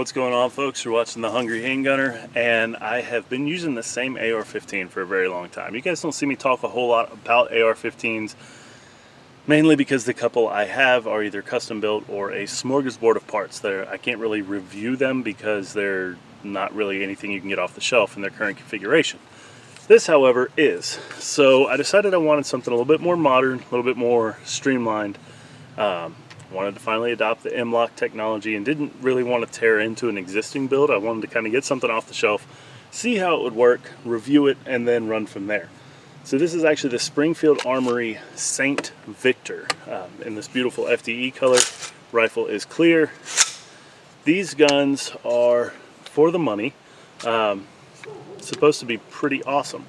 What's going on, folks? You're watching The Hungry Handgunner, and I have been using the same AR-15 for a very long time. You guys don't see me talk a whole lot about AR-15s, mainly because the couple I have are either custom built or a smorgasbord of parts. I can't really review them because they're not really anything you can get off the shelf in their current configuration. This, however, is. So I decided I wanted something a little bit more modern, a little bit more streamlined. Wanted to finally adopt the M-LOK technology and didn't really want to tear into an existing build. I wanted to kind of get something off the shelf, see how it would work, review it, and then run from there. So this is actually the Springfield Armory Saint Victor in this beautiful FDE color. Rifle is clear. These guns are for the money. Supposed to be pretty awesome.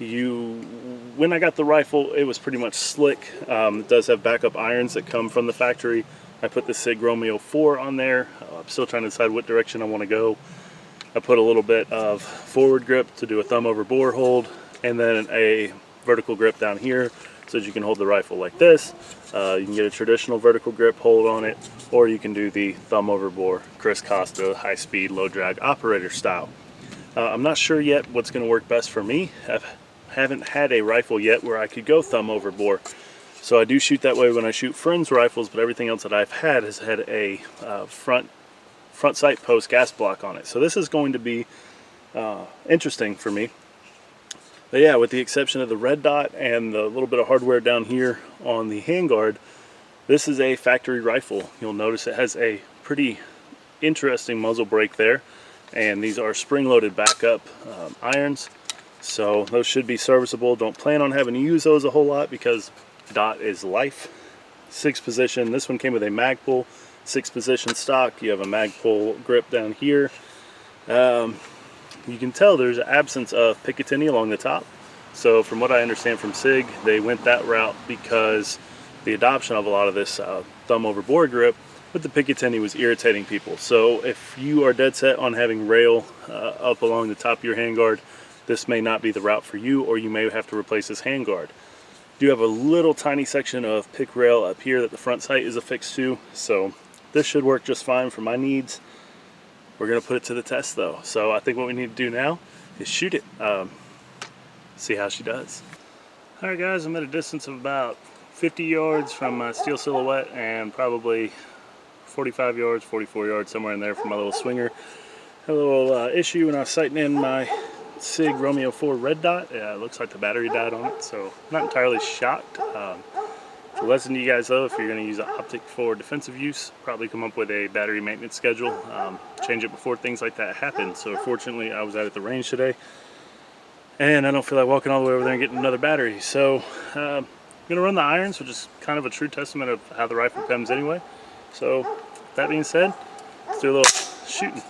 When I got the rifle, it was pretty much slick. It does have backup irons that come from the factory. I put the SIG Romeo 4 on there. I'm still trying to decide what direction I want to go. I put a little bit of forward grip to do a thumb over bore hold, and then a vertical grip down here so that you can hold the rifle like this. You can get a traditional vertical grip hold on it, or you can do the thumb over bore Chris Costa high speed low drag operator style. I'm not sure yet what's going to work best for me. I haven't had a rifle yet where I could go thumb over bore. So I do shoot that way when I shoot friends' rifles, but everything else that I've had has had a front sight post gas block on it. So this is going to be interesting for me. But yeah, with the exception of the red dot and the little bit of hardware down here on the handguard, this is a factory rifle. You'll notice it has a pretty interesting muzzle brake there. And these are spring-loaded backup irons, so those should be serviceable. Don't plan on having to use those a whole lot because dot is life. 6 position. This one came with a mag pull, 6 position stock. You have a mag pull grip down here. You can tell there's an absence of Picatinny along the top. So from what I understand from SIG, they went that route because the adoption of a lot of this thumb over bore grip with the Picatinny was irritating people. So if you are dead set on having rail up along the top of your handguard, this may not be the route for you, or you may have to replace this handguard. You have a little tiny section of pick rail up here that the front sight is affixed to, so this should work just fine for my needs. We're gonna put it to the test though. So I think what we need to do now is shoot it, see how she does. All right guys, I'm at a distance of about 50 yards from my steel silhouette and probably 45 yards, 44 yards, somewhere in there from my little swinger. Had a little issue when I was sighting in my SIG Romeo 4 red dot. It looks like the battery died on it, so not entirely shocked. To lesson to you guys though, if you're going to use an optic for defensive use, probably come up with a battery maintenance schedule. Change it before things like that happen. So fortunately I was out at the range today, and I don't feel like walking all the way over there and getting another battery. So I'm going to run the irons, which is kind of a true testament of how the rifle comes anyway. So, that being said, let's do a little shooting.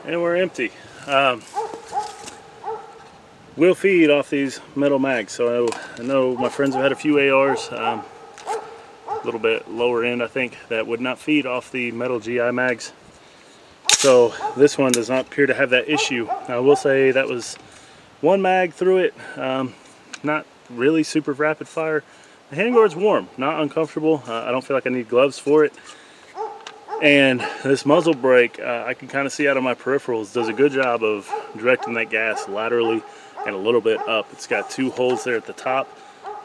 And we're empty. We'll feed off these metal mags. So I know my friends have had a few ARs, a little bit lower end I think, that would not feed off the metal GI mags. So this one does not appear to have that issue. I will say that was one mag through it, not really super rapid fire. The handguard's warm, not uncomfortable. I don't feel like I need gloves for it. And this muzzle brake, I can kind of see out of my peripherals, does a good job of directing that gas laterally and a little bit up. It's got 2 holes there at the top.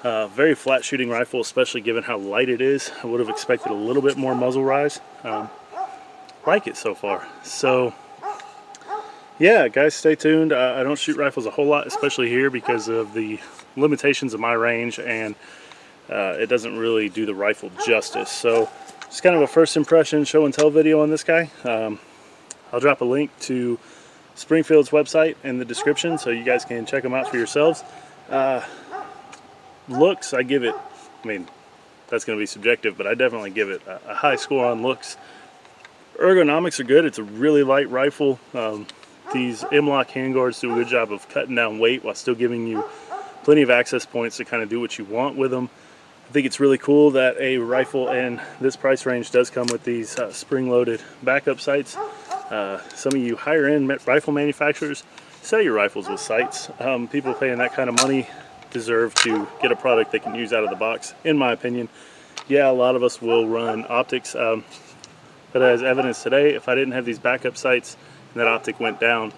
Very flat shooting rifle, especially given how light it is. I would have expected a little bit more muzzle rise. Like it so far. So yeah, guys, stay tuned. I don't shoot rifles a whole lot, especially here because of the limitations of my range, and it doesn't really do the rifle justice. So just kind of a first impression show and tell video on this guy. I'll drop a link to Springfield's website in the description so you guys can check them out for yourselves. Looks, I give it, I mean, that's going to be subjective, but I definitely give it a high score on looks. Ergonomics are good. It's a really light rifle. These M-LOK handguards do a good job of cutting down weight while still giving you plenty of access points to kind of do what you want with them. I think it's really cool that a rifle in this price range does come with these spring-loaded backup sights. Some of you higher-end rifle manufacturers sell your rifles with sights. People paying that kind of money deserve to get a product they can use out of the box, in my opinion. Yeah, a lot of us will run optics, but as evidence today, if I didn't have these backup sights and that optic went down,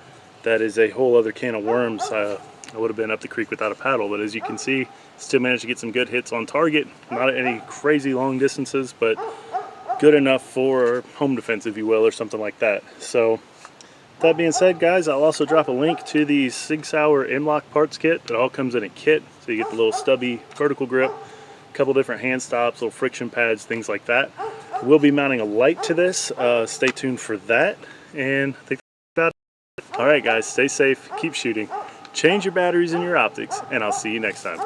that is a whole other can of worms. I would have been up the creek without a paddle, but as you can see, still managed to get some good hits on target. Not at any crazy long distances, but good enough for home defense, if you will, or something like that. So that being said, guys, I'll also drop a link to the Sig Sauer M-LOK parts kit. It all comes in a kit, so you get the little stubby vertical grip, a couple different hand stops, little friction pads, things like that. We'll be mounting a light to this. Stay tuned for that. And I think that's about it. All right, guys, stay safe, keep shooting, change your batteries in your optics, and I'll see you next time.